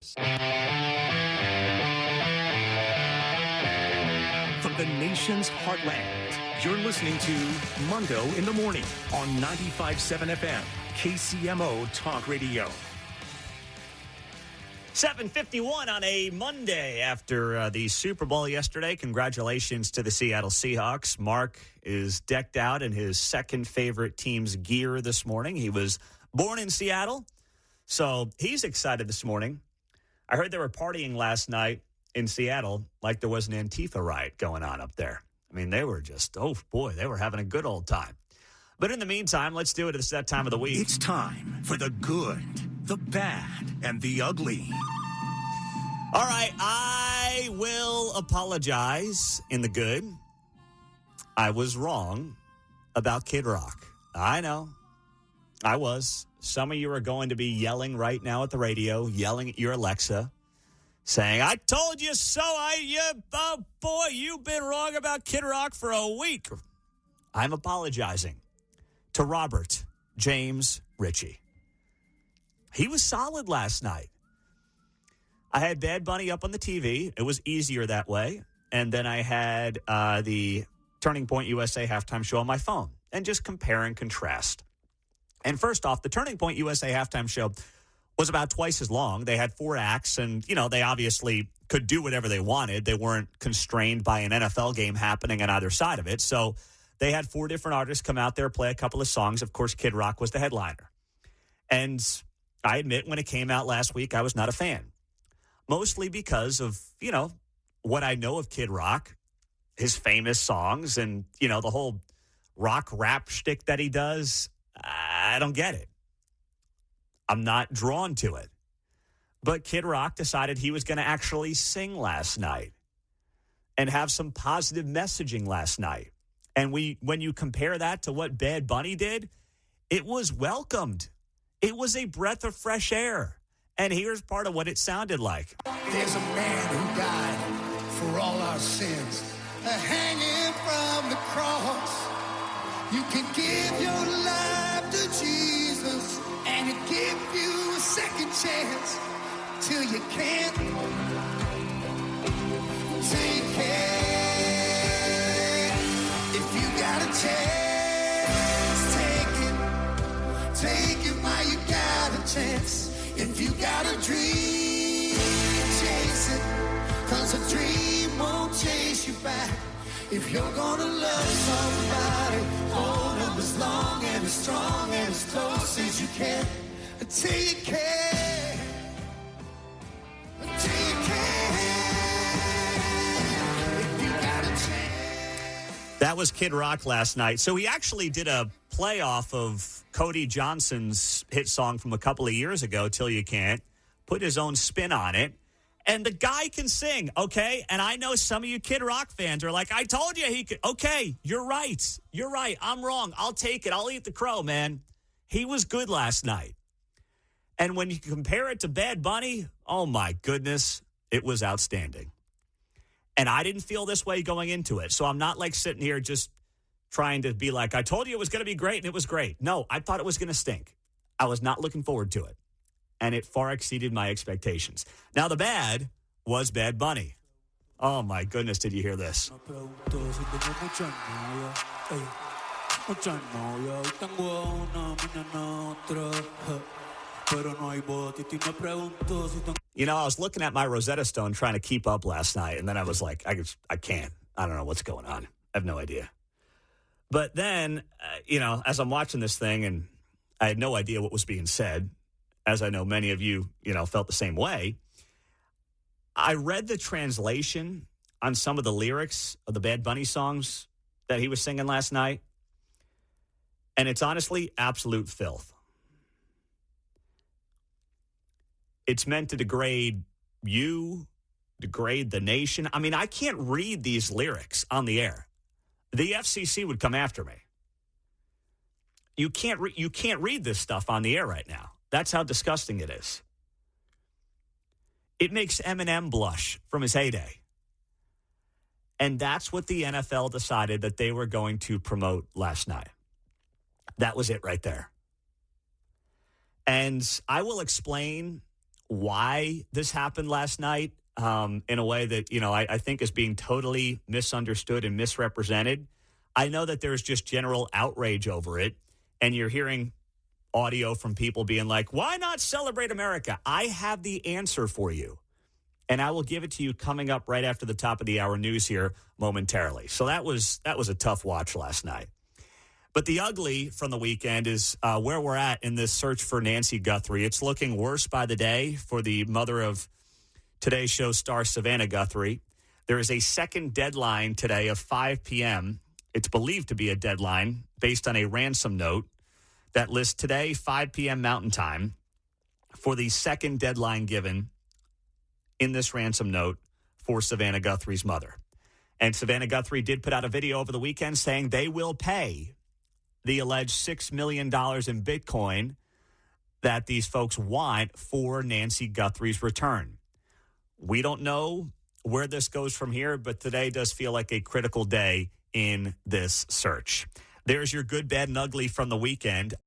From the nation's heartland, you're listening to Mundo in the Morning on 95.7 FM, KCMO Talk Radio. 7:51 on a Monday after the Super Bowl yesterday. Congratulations to the Seattle Seahawks. Mark is decked out in his second favorite team's gear this morning. He was born in Seattle, so he's excited this morning. I heard they were partying last night in Seattle like there was an Antifa riot going on up there. I mean, they were just, oh boy, they were having a good old time. But in the meantime, let's do it. It's that time of the week. It's time for the good, the bad, and the ugly. All right, I will apologize in the good. I was wrong about Kid Rock. I know. I was. Some of you are going to be yelling right now at the radio, yelling at your Alexa, saying, I told you so. Oh, boy, you've been wrong about Kid Rock for a week. I'm apologizing to Robert James Ritchie. He was solid last night. I had Bad Bunny up on the TV. It was easier that way. And then I had the Turning Point USA halftime show on my phone and just compare and contrast. And first off, the Turning Point USA halftime show was about twice as long. They had 4 acts, and, you know, they obviously could do whatever they wanted. They weren't constrained by an NFL game happening on either side of it. So they had 4 different artists come out there, play a couple of songs. Of course, Kid Rock was the headliner. And I admit, when it came out last week, I was not a fan. Mostly because of, you know, what I know of Kid Rock, his famous songs, and, you know, the whole rock rap shtick that he does. I don't get it. I'm not drawn to it. But Kid Rock decided he was going to actually sing last night and have some positive messaging last night. And when you compare that to what Bad Bunny did, it was welcomed. It was a breath of fresh air. And here's part of what it sounded like. There's a man who died for all our sins, hanging from the cross. You can give your life to Jesus, and He'll give you a second chance till you can't take it. If you got a chance, take it while you got a chance. If you got a dream, chase it, 'cause a dream won't chase you back. If you're gonna love somebody, hold them as long and as strong and as close as you can, until you can, until you can. If you got a chance. That was Kid Rock last night. So he actually did a playoff of Cody Johnson's hit song from a couple of years ago, Till You Can't, put his own spin on it. And the guy can sing, okay? And I know some of you Kid Rock fans are like, I told you he could. Okay, you're right. You're right. I'm wrong. I'll take it. I'll eat the crow, man. He was good last night. And when you compare it to Bad Bunny, oh, my goodness, it was outstanding. And I didn't feel this way going into it. So I'm not like sitting here just trying to be like, I told you it was going to be great, and it was great. No, I thought it was going to stink. I was not looking forward to it. And it far exceeded my expectations. Now, the bad was Bad Bunny. Oh, my goodness, did you hear this? You know, I was looking at my Rosetta Stone trying to keep up last night, and then I was like, I can't. I don't know what's going on. I have no idea. But then, you know, as I'm watching this thing, and I had no idea what was being said, as I know many of you, you know, felt the same way, I read the translation on some of the lyrics of the Bad Bunny songs that he was singing last night, and it's honestly absolute filth. It's meant to degrade you, degrade the nation. I mean, I can't read these lyrics on the air. The FCC would come after me. You can't read this stuff on the air right now. That's how disgusting it is. It makes Eminem blush from his heyday. And that's what the NFL decided that they were going to promote last night. That was it right there. And I will explain why this happened last night in a way that, I think is being totally misunderstood and misrepresented. I know that there's just general outrage over it, and you're hearing audio from people being like, why not celebrate America? I have the answer for you, and I will give it to you coming up right after the top of the hour news here momentarily. So that was a tough watch last night. But the ugly from the weekend is where we're at in this search for Nancy Guthrie. It's looking worse by the day for the mother of today's show star Savannah Guthrie. There is a second deadline today of 5 p.m. It's believed to be a deadline based on a ransom note that lists today, 5 p.m. Mountain Time, for the second deadline given in this ransom note for Savannah Guthrie's mother. And Savannah Guthrie did put out a video over the weekend saying they will pay the alleged $6 million in Bitcoin that these folks want for Nancy Guthrie's return. We don't know where this goes from here, but today does feel like a critical day in this search. There's your good, bad, and ugly from the weekend.